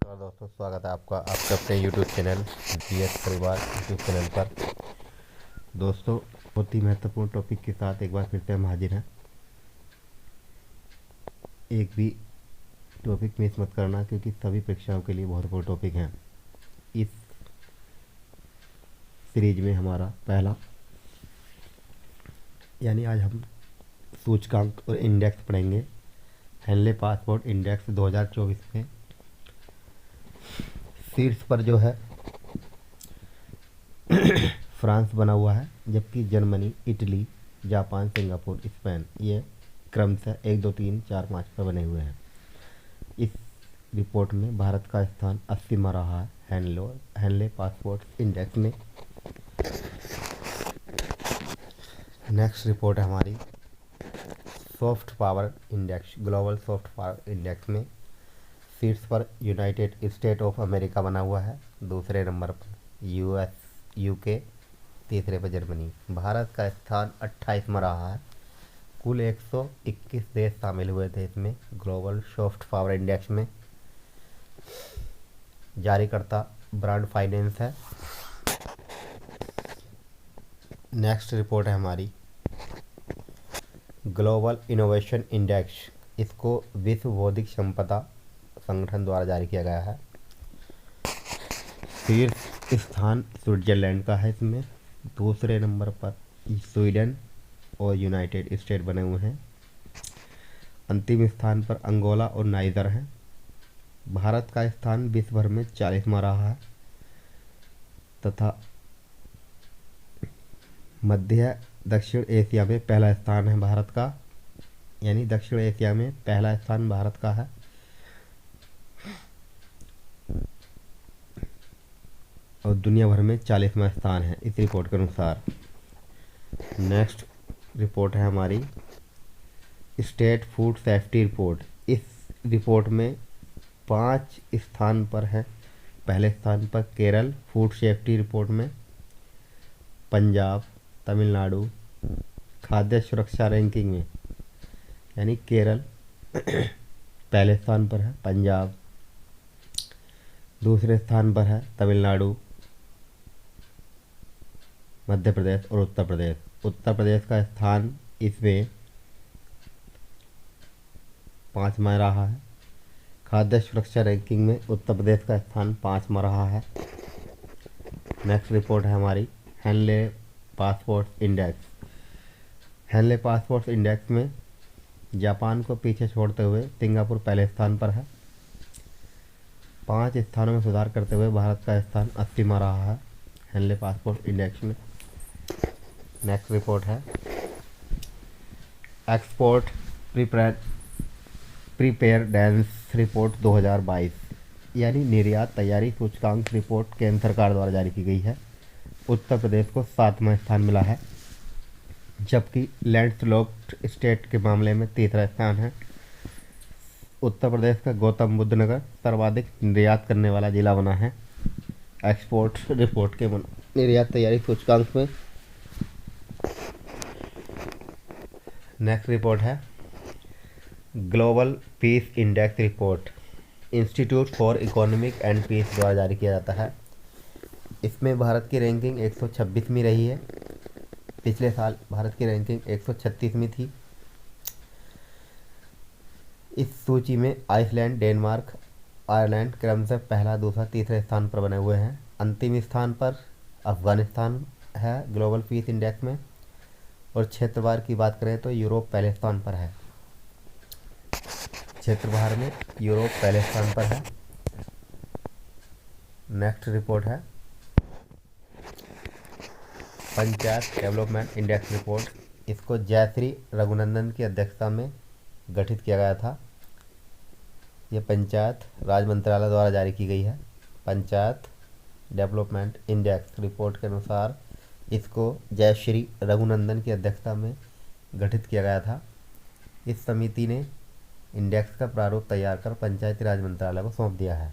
नमस्कार दोस्तों, स्वागत है आपका आपके अपने यूट्यूब चैनल जीएस परिवार यूट्यूब चैनल पर। दोस्तों, बहुत ही महत्वपूर्ण टॉपिक के साथ एक बार फिर से हम हाजिर हैं। एक भी टॉपिक मिस मत करना, क्योंकि सभी परीक्षाओं के लिए बहुत बड़ा टॉपिक हैं। इस सीरीज में हमारा पहला यानी आज हम सूचकांक और इंडेक्स पढ़ेंगे। हेनले पासपोर्ट इंडेक्स 2024 में शीर्ष पर जो है फ्रांस बना हुआ है, जबकि Germany, Italy, Japan, Singapore, Spain ये क्रमशः 1, 2, 3, 4, 5 पर बने हुए हैं। इस रिपोर्ट में भारत का स्थान 80वां रहा है हेनले पासपोर्ट इंडेक्स में। नेक्स्ट रिपोर्ट है हमारी soft power index, global soft power index में शीर्ष पर यूनाइटेड स्टेट ऑफ अमेरिका बना हुआ है, दूसरे नंबर पर यूके, तीसरे पर जर्मनी। भारत का स्थान 28वां रहा है। कुल 121 देश शामिल हुए थे इसमें ग्लोबल सॉफ्ट पावर इंडेक्स में। जारीकर्ता ब्रांड फाइनेंस है। नेक्स्ट रिपोर्ट है हमारी ग्लोबल इनोवेशन इंडेक्स। इसको विश्व बौद्धिक संपदा संगठन द्वारा जारी किया गया है। शीर्ष स्थान स्विट्जरलैंड का है इसमें, दूसरे नंबर पर स्वीडन और यूनाइटेड स्टेट बने हुए हैं। अंतिम स्थान पर अंगोला और नाइजर हैं। भारत का स्थान विश्व भर में 40वां रहा है तथा मध्य दक्षिण एशिया में पहला स्थान है भारत का, यानी दक्षिण एशिया में पहला स्थान भारत का है। और दुनिया भर में 40वां स्थान है इस रिपोर्ट के अनुसार। नेक्स्ट रिपोर्ट है हमारी स्टेट फूड सेफ्टी रिपोर्ट। इस रिपोर्ट में 5 स्थान पर है। पहले स्थान पर केरल फूड सेफ्टी रिपोर्ट में, पंजाब, तमिलनाडु खाद्य सुरक्षा रैंकिंग में, यानी केरल पहले स्थान पर है, पंजाब दूसरे स्थान पर है, तमिलनाडु, मध्य प्रदेश और उत्तर प्रदेश। उत्तर प्रदेश का स्थान इसमें 5वां रहा है। खाद्य सुरक्षा रैंकिंग में उत्तर प्रदेश का स्थान 5वां रहा है। नेक्स्ट रिपोर्ट है हमारी Henley passport index. Henley passport index में जापान को पीछे छोड़ते हुए सिंगापुर पहले स्थान पर है। 5 स्थानों में सुधार करते हुए भारत का स्थान 80वां रहा है हेनले पासपोर्ट इंडेक्स में। नेक्स्ट रिपोर्ट है एक्सपोर्ट प्रिपेयरडेंस रिपोर्ट 2022, यानी निर्यात तैयारी सूचकांक रिपोर्ट केंद्र सरकार द्वारा जारी की गई है। उत्तर प्रदेश को 7वां स्थान मिला है, जबकि लैंडस्लॉप्ड स्टेट के मामले में तीसरा स्थान है। उत्तर प्रदेश का गौतम बुद्ध नगर सर्वाधिक निर्यात करने वाला जिला बना है एक्सपोर्ट रिपोर्ट के निर्यात तैयारी सूचकांक में। नेक्स्ट रिपोर्ट है global peace index report, institute for economic and peace द्वारा जारी किया जाता है। इसमें भारत की रैंकिंग 126वीं रही है। पिछले साल भारत की रैंकिंग 136वीं थी। इस सूची में आइसलैंड, डेनमार्क, आयरलैंड क्रमशः पहला, दूसरा, तीसरे स्थान पर बने हुए हैं। अंतिम स्थान पर अफगानिस्तान है ग्लोबल पीस इंडेक्स में। और क्षेत्रवार की बात करें तो यूरोप पहले स्थान पर है। क्षेत्रवार में यूरोप पहले स्थान पर है। नेक्स्ट रिपोर्ट है पंचायत डेवलपमेंट इंडेक्स रिपोर्ट। इसको जयश्री रघुनंदन की अध्यक्षता में गठित किया गया था। ये पंचायत राज मंत्रालय द्वारा जारी की गई है। पंचायत डेवलपमेंट इंडेक्स रिपोर्ट के अनुसार इसको जयश्री रघुनंदन की अध्यक्षता में गठित किया गया था। इस समिति ने इंडेक्स का प्रारूप तैयार कर पंचायती राज मंत्रालय को सौंप दिया है।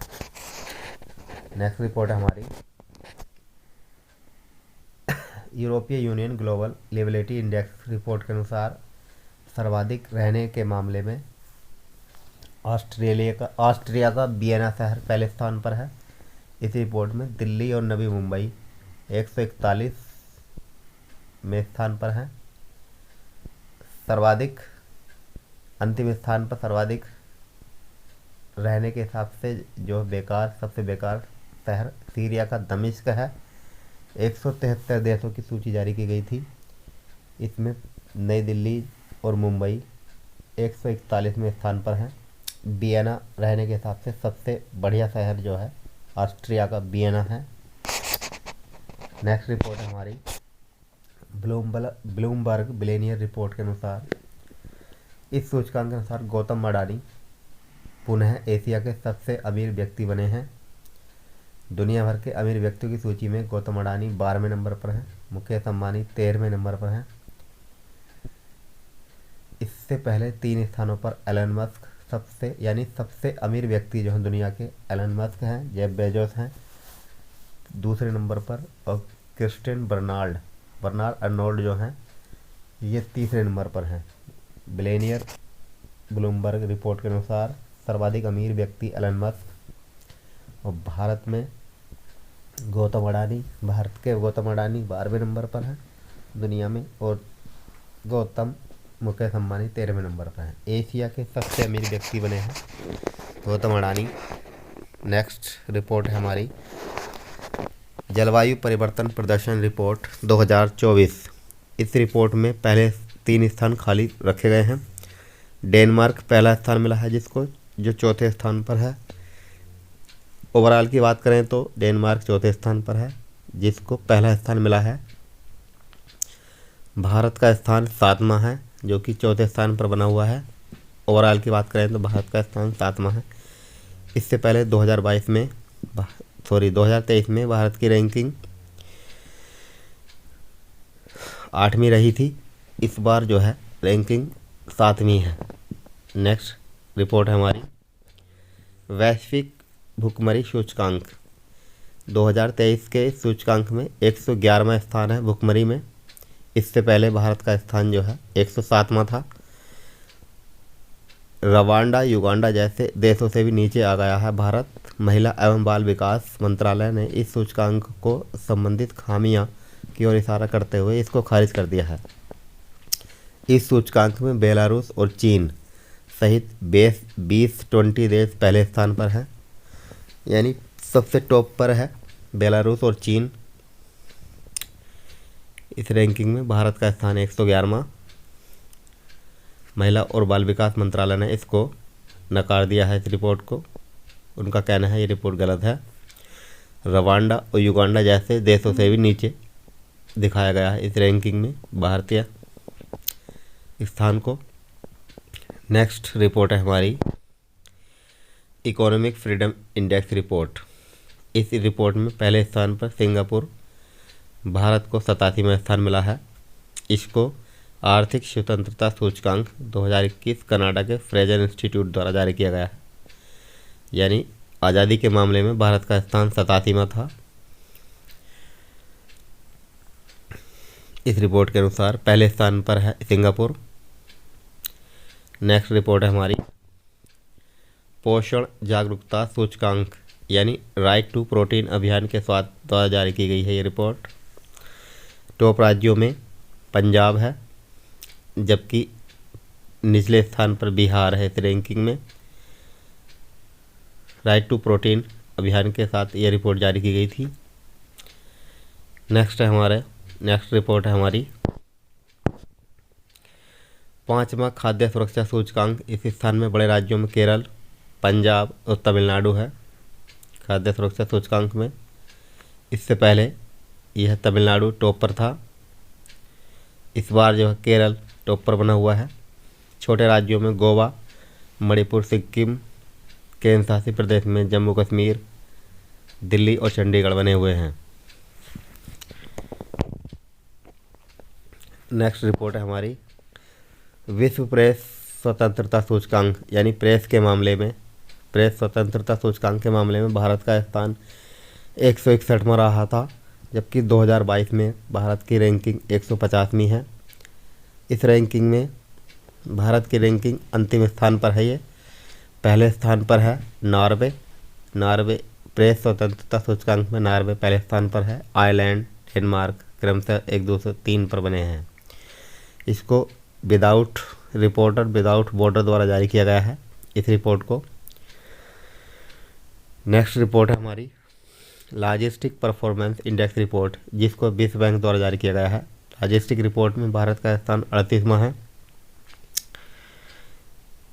नेक्स्ट रिपोर्ट है हमारी यूरोपीय union global liveability index report के अनुसार सर्वाधिक रहने के मामले में ऑस्ट्रिया का वियना शहर पहले स्थान पर है। इस रिपोर्ट में दिल्ली और नवी मुंबई 141 में स्थान पर हैं। सर्वाधिक अंतिम स्थान पर सर्वाधिक रहने के हिसाब से जो बेकार सबसे बेकार शहर सीरिया का दमिश्क है। 173 देशों की सूची जारी की गई थी। इसमें नई दिल्ली और मुंबई 141वें स्थान पर हैं। वियना रहने के हिसाब से सबसे बढ़िया शहर जो है ऑस्ट्रिया का वियना है। नेक्स्ट रिपोर्ट है हमारी ब्लूमबर्ग बिलियनियर रिपोर्ट के अनुसार। इस सूचकांक के अनुसार गौतम अडानी पुनः एशिया के सबसे अमीर व्यक्ति बने हैं। दुनिया भर के अमीर व्यक्तियों की सूची में गौतम अडानी 12वें नंबर पर हैं। मुकेश अंबानी 13वें नंबर पर हैं। इससे पहले 3 स्थानों पर एलन मस्क सबसे अमीर व्यक्ति जो हैं दुनिया के एलन मस्क हैं, जेफ बेजोस हैं दूसरे नंबर पर, और क्रिस्टियन बर्नार्ड अर्नोल्ड जो हैं ये तीसरे नंबर पर हैं। बिलियनियर ब्लूमबर्ग रिपोर्ट के अनुसार सर्वाधिक अमीर व्यक्ति एलन मस्क और भारत के गौतम अडानी 12वें नंबर पर हैं दुनिया में, और मुकेश अंबानी 13वें नंबर पर हैं। एशिया के सबसे अमीर व्यक्ति बने हैं गौतम अडानी। नेक्स्ट रिपोर्ट है हमारी जलवायु परिवर्तन प्रदर्शन रिपोर्ट 2024। इस रिपोर्ट में पहले 3 स्थान खाली रखे गए हैं। डेनमार्क पहला स्थान मिला है जिसको, जो चौथे स्थान पर है। ओवरऑल की बात करें तो डेनमार्क चौथे स्थान पर है जिसको पहला स्थान मिला है। भारत का स्थान 7वां है जो कि चौथे स्थान पर बना हुआ है। ओवरऑल की बात करें तो भारत का स्थान 7वां है। इससे पहले 2023 में भारत की रैंकिंग 8वीं रही थी। इस बार जो है रैंकिंग 7वीं है। नेक्स्ट रिपोर्ट है हमारी वैश्विक भुखमरी सूचकांक 2023 के सूचकांक में 111वां स्थान है भुखमरी में। इससे पहले भारत का स्थान जो है 107वां था। रवांडा युगांडा जैसे देशों से भी नीचे आ गया है भारत। महिला एवं बाल विकास मंत्रालय ने इस सूचकांक को संबंधित खामियां की ओर इशारा करते हुए इसको खारिज कर दिया है। इस सूचकांक में बेलारूस और चीन सहित 20 देश पहले स्थान पर हैं, यानी सबसे टॉप पर है बेलारूस और चीन। इस रैंकिंग में भारत का स्थान 111वां। महिला और बाल विकास मंत्रालय ने इसको नकार दिया है इस रिपोर्ट को। उनका कहना है ये रिपोर्ट गलत है। रवांडा और युगांडा जैसे देशों से भी नीचे दिखाया गया है इस रैंकिंग में भारतीय स्थान को। नेक्स्ट रिपोर्ट है हमारी इकोनॉमिक फ्रीडम इंडेक्स रिपोर्ट। इस रिपोर्ट में पहले स्थान पर सिंगापुर, भारत को 87वां स्थान मिला है। इसको आर्थिक स्वतंत्रता सूचकांक 2021 कनाडा के फ्रेजर इंस्टीट्यूट द्वारा जारी किया गया है, यानी आज़ादी के मामले में भारत का स्थान 87वां था। इस रिपोर्ट के अनुसार पहले स्थान पर है सिंगापुर। नेक्स्ट रिपोर्ट है हमारी पोषण जागरूकता सूचकांक यानी राइट टू प्रोटीन अभियान के स्वाद द्वारा जारी की गई है ये रिपोर्ट। टॉप राज्यों में पंजाब है, जबकि निचले स्थान पर बिहार है इस रैंकिंग में। राइट टू प्रोटीन अभियान के साथ ये रिपोर्ट जारी की गई थी। नेक्स्ट रिपोर्ट है हमारी 5वां खाद्य सुरक्षा सूचकांक। इस स्थान में बड़े राज्यों में केरल, पंजाब और तमिलनाडु है खाद्य सुरक्षा सूचकांक में। इससे पहले यह तमिलनाडु टॉप पर था। इस बार जो है केरल टॉप पर बना हुआ है। छोटे राज्यों में गोवा, मणिपुर, सिक्किम, केंद्र शासित प्रदेश में जम्मू कश्मीर, दिल्ली और चंडीगढ़ बने हुए हैं। नेक्स्ट रिपोर्ट है हमारी विश्व प्रेस स्वतंत्रता सूचकांक यानी प्रेस स्वतंत्रता सूचकांक के मामले में भारत का स्थान 161वां रहा था, जबकि 2022 में भारत की रैंकिंग 150वीं है। इस रैंकिंग में भारत की रैंकिंग अंतिम स्थान पर है ये। पहले स्थान पर है नॉर्वे। नॉर्वे प्रेस स्वतंत्रता सूचकांक में नॉर्वे पहले स्थान पर है। आयरलैंड, डेनमार्क क्रमशः 1, 2 से 3 पर बने हैं। इसको विदाउट रिपोर्टर विदाउट बॉर्डर द्वारा जारी किया गया है इस रिपोर्ट को। नेक्स्ट रिपोर्ट है हमारी लॉजिस्टिक परफॉर्मेंस इंडेक्स रिपोर्ट, जिसको विश्व बैंक द्वारा जारी किया गया है। लॉजिस्टिक रिपोर्ट में भारत का स्थान 38वां है।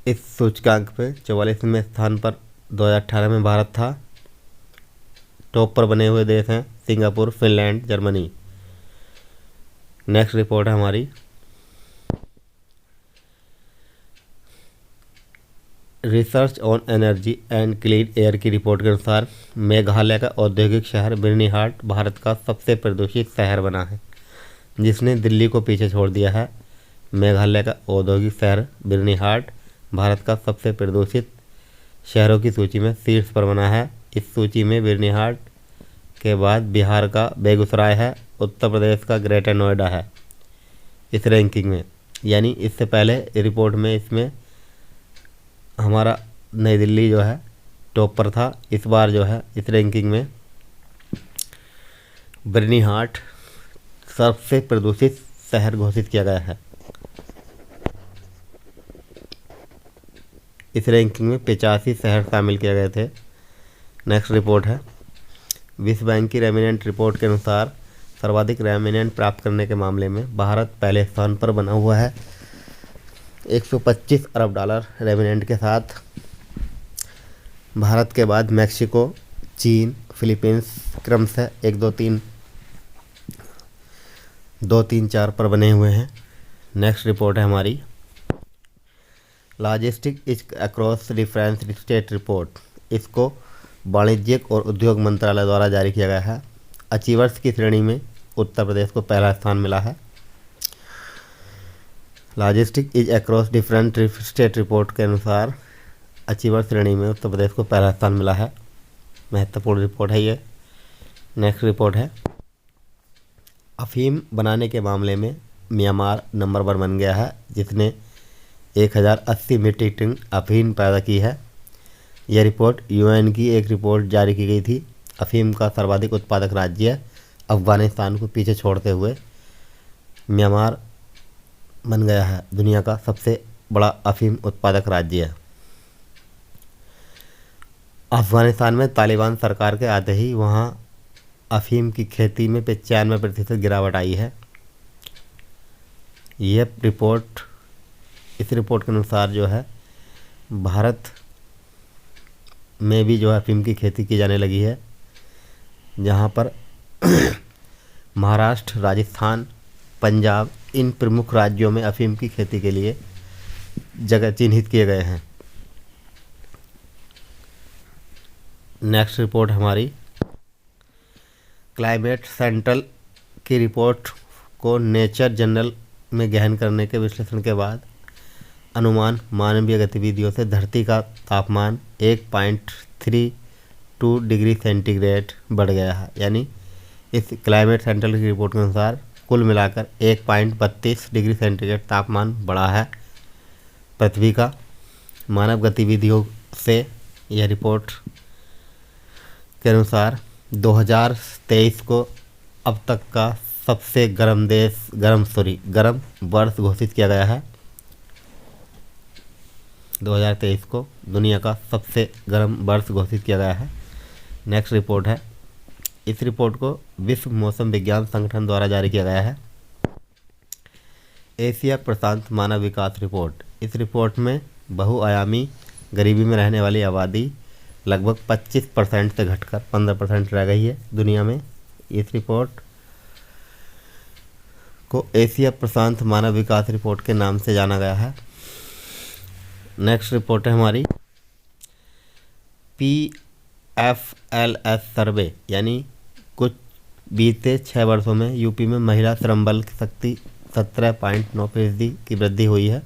इस सूचकांक पे 44वें स्थान पर 2018 में भारत था। टॉप पर बने हुए देश हैं Singapore, Finland, Germany. Next report है हमारी research on energy and clean air की रिपोर्ट के अनुसार मेघालय का औद्योगिक शहर बिर्नीहाट भारत का सबसे प्रदूषित शहर बना है, जिसने दिल्ली को पीछे छोड़ दिया है। मेघालय का औद्योगिक शहर बिर्नीहाट भारत का सबसे प्रदूषित शहरों की सूची में शीर्ष पर बना है। इस सूची में बिर्नीहाट के बाद बिहार का बेगूसराय है, उत्तर प्रदेश का ग्रेटर नोएडा है इस रैंकिंग में। यानी इससे पहले रिपोर्ट में इसमें हमारा नई दिल्ली जो है टॉप पर था। इस बार जो है इस रैंकिंग में बिर्नीहाट सबसे प्रदूषित शहर घोषित किया गया है। इस रैंकिंग में 85 शहर शामिल किए गए थे। नेक्स्ट रिपोर्ट है विश्व बैंक की रेमिनेंट रिपोर्ट के अनुसार सर्वाधिक रेमिनेंट प्राप्त करने के मामले में भारत पहले स्थान पर बना हुआ है 125 अरब डॉलर रेमिनेंट के साथ। भारत के बाद मैक्सिको, चीन, फिलीपींस क्रमशः 1, 2, 3, 2, 3, 4 पर बने हुए हैं। नेक्स्ट रिपोर्ट है हमारी logistic is across difference state report. इसको वाणिज्यिक और उद्योग मंत्रालय द्वारा जारी किया गया है। अचीवर्स की श्रेणी में उत्तर प्रदेश को पहला स्थान मिला है। Logistic is across different state report के अनुसार अचीवर श्रेणी में उत्तर प्रदेश को पहला स्थान मिला है। महत्वपूर्ण रिपोर्ट है ये। नेक्स्ट रिपोर्ट है अफीम बनाने के मामले में म्यांमार नंबर 1 बन गया है, जिसने 1080 मीट्रिक टन अफीम पैदा की है। यह रिपोर्ट यूएन की एक रिपोर्ट जारी की गई थी। अफीम का सर्वाधिक उत्पादक राज्य अफगानिस्तान को पीछे छोड़ते हुए म्यांमार बन गया है दुनिया का सबसे बड़ा अफीम उत्पादक राज्य। अफगानिस्तान में तालिबान सरकार के आते ही वहाँ अफीम की खेती में 95% गिरावट आई है। यह रिपोर्ट इस रिपोर्ट के अनुसार जो है भारत में भी जो है अफीम की खेती की जाने लगी है, जहाँ पर महाराष्ट्र, राजस्थान, पंजाब इन प्रमुख राज्यों में अफीम की खेती के लिए जगह चिन्हित किए गए हैं। नेक्स्ट रिपोर्ट हमारी क्लाइमेट सेंट्रल की रिपोर्ट को नेचर जर्नल में गहन करने के विश्लेषण के बाद अनुमान मानवीय गतिविधियों से धरती का तापमान 1.32 डिग्री सेंटीग्रेड बढ़ गया है। यानी इस क्लाइमेट सेंट्रल की रिपोर्ट के अनुसार कुल मिलाकर 1.32 डिग्री सेंटीग्रेड तापमान बढ़ा है पृथ्वी का मानव गतिविधियों से। यह रिपोर्ट के अनुसार 2023 को अब तक का सबसे गर्म वर्ष घोषित किया गया है। 2023 को दुनिया का सबसे गर्म वर्ष घोषित किया गया है। नेक्स्ट रिपोर्ट है इस रिपोर्ट को विश्व मौसम विज्ञान संगठन द्वारा जारी किया गया है। एशिया प्रशांत मानव विकास रिपोर्ट। इस रिपोर्ट में बहुआयामी गरीबी में रहने वाली आबादी लगभग 25% से घटकर 15% रह गई है दुनिया में। इस रिपोर्ट को एशिया प्रशांत मानव विकास रिपोर्ट के नाम से जाना गया है। नेक्स्ट रिपोर्ट है हमारी PFLS सर्वे। यानी कुछ बीते 6 वर्षों में यूपी में महिला श्रम बल की शक्ति 17.9% की वृद्धि हुई है।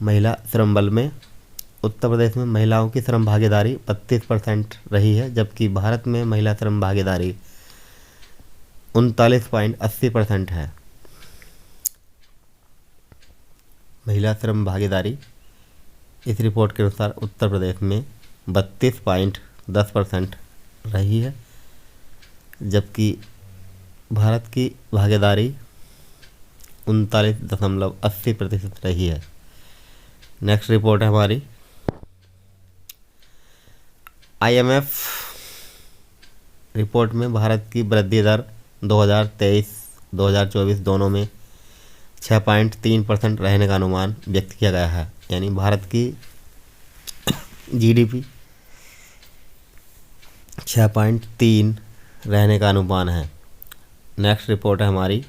महिला श्रम बल में उत्तर प्रदेश में महिलाओं की श्रम भागीदारी 32% रही है, जबकि भारत में महिला श्रम भागीदारी 39.80% है। महिला श्रम भागीदारी इस रिपोर्ट के अनुसार उत्तर प्रदेश में 32.10% रही है, जबकि भारत की भागीदारी 39.80% रही है। नेक्स्ट रिपोर्ट है हमारी IMF रिपोर्ट में भारत की वृद्धि दर 2023-2024 दोनों में 6.3% रहने का अनुमान व्यक्त किया गया है। यानी भारत की GDP 6.3 रहने का अनुमान है। नेक्स्ट रिपोर्ट है हमारी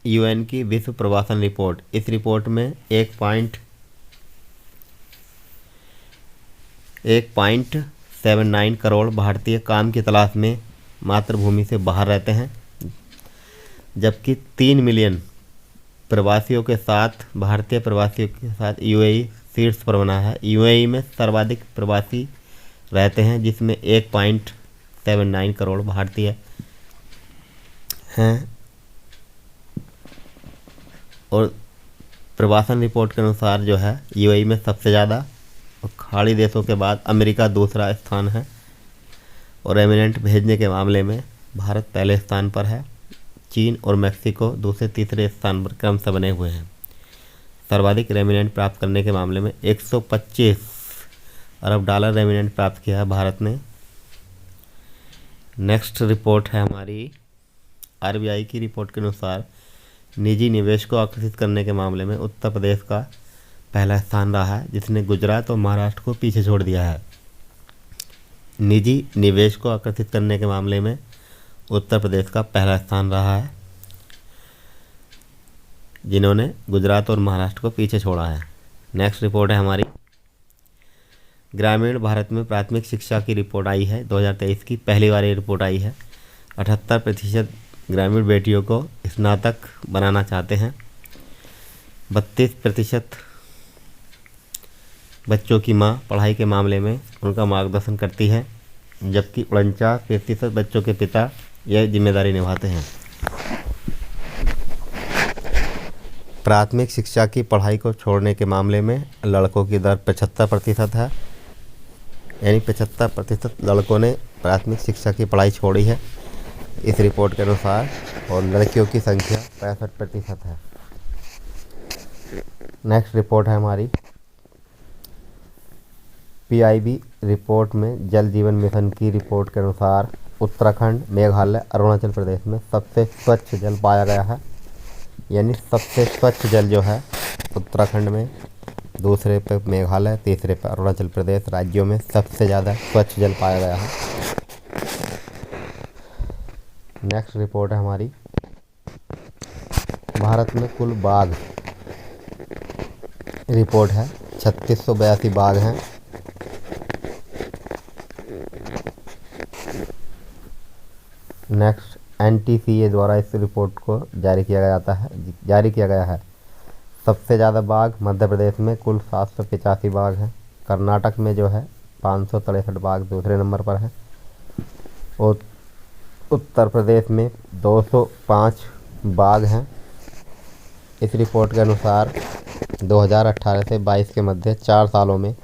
UN की विश्व प्रवासन रिपोर्ट। इस रिपोर्ट में 1.79 करोड़ भारतीय काम की तलाश में मातृभूमि से बाहर रहते हैं, जबकि 3 मिलियन प्रवासियों के साथ भारतीय प्रवासियों के साथ UAE शीर्ष पर बना है। UAE में सर्वाधिक प्रवासी रहते हैं, जिसमें 1.79 करोड़ भारतीय हैं। और प्रवासन रिपोर्ट के अनुसार जो है UAE में सबसे ज़्यादा और खाड़ी देशों के बाद अमेरिका दूसरा स्थान है, और रेमिनेंट भेजने के मामले में भारत पहले स्थान पर है। चीन और मेक्सिको दूसरे तीसरे स्थान पर क्रमशः बने हुए हैं। सर्वाधिक रेमिनेंट प्राप्त करने के मामले में 125 अरब डॉलर रेमिनेंट प्राप्त किया है भारत ने। नेक्स्ट रिपोर्ट है हमारी RBI की रिपोर्ट के अनुसार निजी निवेश को आकर्षित करने के मामले में उत्तर प्रदेश का पहला स्थान रहा है, जिसने गुजरात और महाराष्ट्र को पीछे छोड़ दिया है। निजी निवेश को आकर्षित करने के मामले में उत्तर प्रदेश का पहला स्थान रहा है, जिन्होंने गुजरात और महाराष्ट्र को पीछे छोड़ा है। नेक्स्ट रिपोर्ट है हमारी ग्रामीण भारत में प्राथमिक शिक्षा की रिपोर्ट आई है। 2023 की पहली बार ये रिपोर्ट आई है। 78% ग्रामीण बेटियों को स्नातक बनाना चाहते हैं। 32% बच्चों की मां पढ़ाई के मामले में उनका मार्गदर्शन करती है, जबकि 49% बच्चों के पिता यह जिम्मेदारी निभाते हैं। प्राथमिक शिक्षा की पढ़ाई को छोड़ने के मामले में लड़कों की दर 75% है। यानी 75% लड़कों ने प्राथमिक शिक्षा की पढ़ाई छोड़ी है इस रिपोर्ट के अनुसार, और लड़कियों की संख्या 65% है। नेक्स्ट रिपोर्ट है हमारी PIB रिपोर्ट में जल जीवन मिशन की रिपोर्ट के अनुसार उत्तराखंड, मेघालय, अरुणाचल प्रदेश में सबसे स्वच्छ जल पाया गया है। यानी सबसे स्वच्छ जल जो है उत्तराखंड में, दूसरे पे मेघालय, तीसरे पे अरुणाचल प्रदेश राज्यों में सबसे ज़्यादा स्वच्छ जल पाया गया है। नेक्स्ट रिपोर्ट है हमारी भारत में कुल बाघ रिपोर्ट है। 3682 बाघ हैं। नेक्स्ट NTCA द्वारा इस रिपोर्ट को जारी किया गया है। सबसे ज़्यादा बाघ मध्य प्रदेश में कुल 785 बाघ हैं। कर्नाटक में जो है 563 बाघ दूसरे नंबर पर है, और उत्तर प्रदेश में 205 बाघ हैं। इस रिपोर्ट के अनुसार 2018 से 22 के मध्य 4 सालों में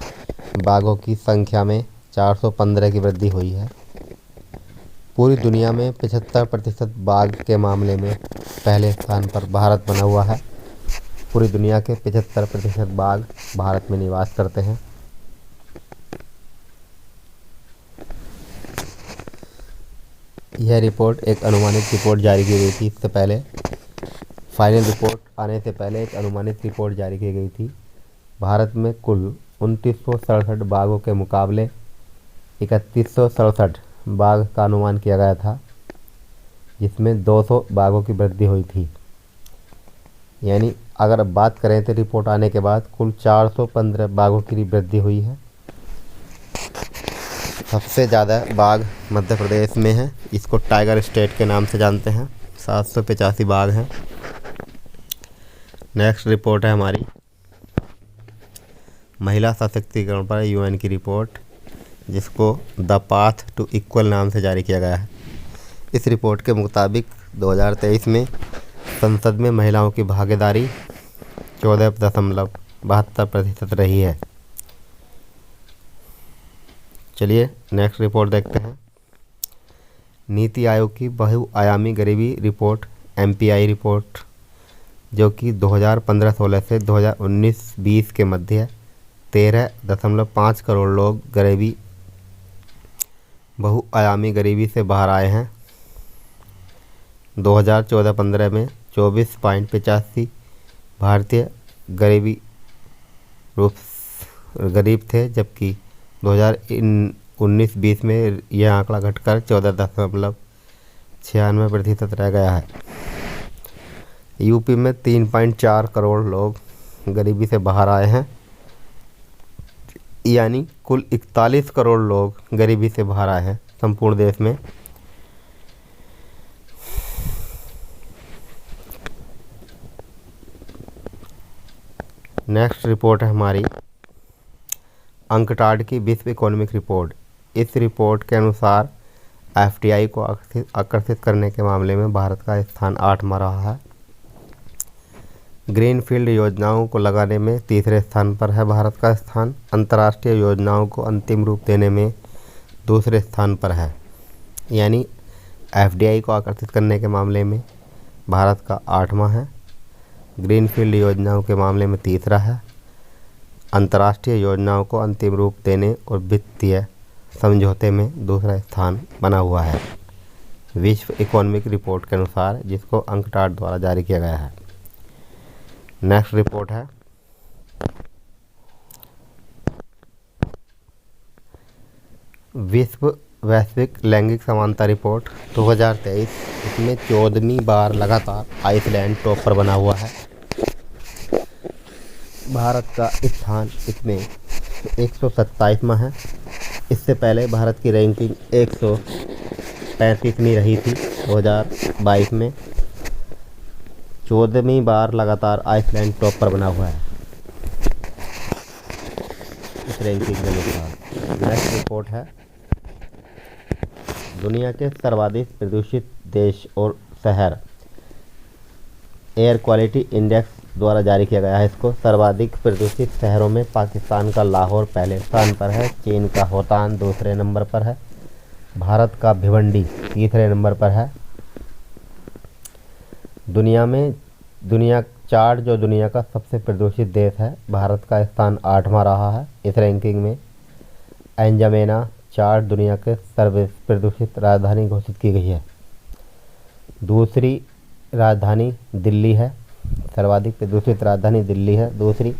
बाघों की संख्या में 415 की वृद्धि हुई है। पूरी दुनिया में 75% बाघ के मामले में पहले स्थान पर भारत बना हुआ है। पूरी दुनिया के 75% बाघ भारत में निवास करते हैं। यह रिपोर्ट एक अनुमानित रिपोर्ट जारी की गई थी। इससे पहले फाइनल रिपोर्ट आने से पहले एक अनुमानित रिपोर्ट जारी की गई थी। भारत में कुल 2967 बाघों के मुकाबले 3167 बाघ का अनुमान किया गया था, जिसमें 200 बाघों की वृद्धि हुई थी। यानी अगर अब बात करें तो रिपोर्ट आने के बाद कुल 415 बाघों की वृद्धि हुई है। सबसे ज़्यादा बाघ मध्य प्रदेश में है। इसको टाइगर स्टेट के नाम से जानते हैं। 785 बाघ हैं। नेक्स्ट रिपोर्ट है हमारी महिला सशक्तिकरण पर UN की रिपोर्ट, जिसको द पाथ टू इक्वल नाम से जारी किया गया है। इस रिपोर्ट के मुताबिक 2023 में संसद में महिलाओं की भागीदारी 14.72% रही है। चलिए नेक्स्ट रिपोर्ट देखते हैं। नीति आयोग की बहुआयामी गरीबी रिपोर्ट MPI रिपोर्ट, जो कि 2015-16 से 2019-20 के मध्य 13.5 करोड़ लोग बहुआयामी गरीबी से बाहर आए हैं। 2014-15 में 24.85 भारतीय गरीब थे, जबकि 2019-20 में यह आंकड़ा घटकर 14.96% रह गया है। यूपी में 3.4 करोड़ लोग गरीबी से बाहर आए हैं, यानी कुल 41 करोड़ लोग गरीबी से बाहर आए हैं संपूर्ण देश में। नेक्स्ट रिपोर्ट है हमारी अंकटाड की विश्व इकोनॉमिक रिपोर्ट। इस रिपोर्ट के अनुसार FDI को आकर्षित करने के मामले में भारत का स्थान 8वां रहा है। ग्रीनफील्ड योजनाओं को लगाने में तीसरे स्थान पर है भारत का स्थान। अंतर्राष्ट्रीय योजनाओं को अंतिम रूप देने में दूसरे स्थान पर है, यानी FDI को आकर्षित करने के मामले में भारत का 8वां है, ग्रीनफील्ड योजनाओं के मामले में तीसरा है, अंतर्राष्ट्रीय योजनाओं को अंतिम रूप देने और वित्तीय समझौते में दूसरा स्थान बना हुआ है विश्व इकोनॉमिक रिपोर्ट के अनुसार, जिसको अंकटाड द्वारा जारी किया गया है। नेक्स्ट रिपोर्ट है विश्व वैश्विक लैंगिक समानता रिपोर्ट 2023। इसमें 14वीं बार लगातार आइसलैंड टॉप पर बना हुआ है। भारत का स्थान इसमें 127वां है। इससे पहले भारत की रैंकिंग 135वीं रही थी 2022 में। 14वीं बार लगातार आइसलैंड टॉप पर बना हुआ है इस रैंकिंग के अनुसार। नेक्स्ट रिपोर्ट है दुनिया के सर्वाधिक प्रदूषित देश और शहर एयर क्वालिटी इंडेक्स द्वारा जारी किया गया है। इसको सर्वाधिक प्रदूषित शहरों में पाकिस्तान का लाहौर पहले स्थान पर है, चीन का होतान दूसरे नंबर पर है, भारत का भिवंडी तीसरे नंबर पर है। दुनिया का सबसे प्रदूषित देश है, भारत का स्थान 8वां रहा है इस रैंकिंग में। एंजामेना चार्ट दुनिया के सर्वाधिक प्रदूषित राजधानी घोषित की गई है। दूसरी राजधानी दिल्ली है, सर्वाधिक प्रदूषित राजधानी दिल्ली है दूसरी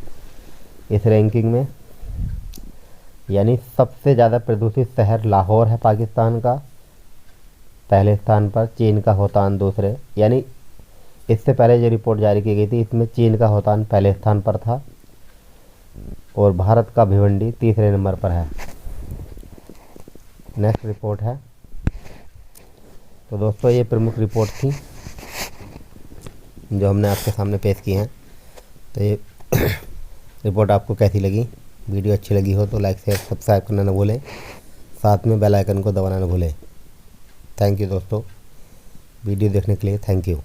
इस रैंकिंग में, यानी सबसे ज़्यादा प्रदूषित शहर लाहौर है पाकिस्तान का पहले स्थान पर, चीन का होतान दूसरे। यानी इससे पहले जो रिपोर्ट जारी की गई थी इसमें चीन का होतान पहले स्थान पर था और भारत का भिवंडी तीसरे नंबर पर है। नेक्स्ट रिपोर्ट है, तो दोस्तों ये प्रमुख रिपोर्ट थी जो हमने आपके सामने पेश की हैं। तो ये रिपोर्ट आपको कैसी लगी? वीडियो अच्छी लगी हो तो लाइक शेयर सब्सक्राइब करना न भूलें, साथ में बेल आइकन को दबाना न भूलें। थैंक यू दोस्तों, वीडियो देखने के लिए थैंक यू।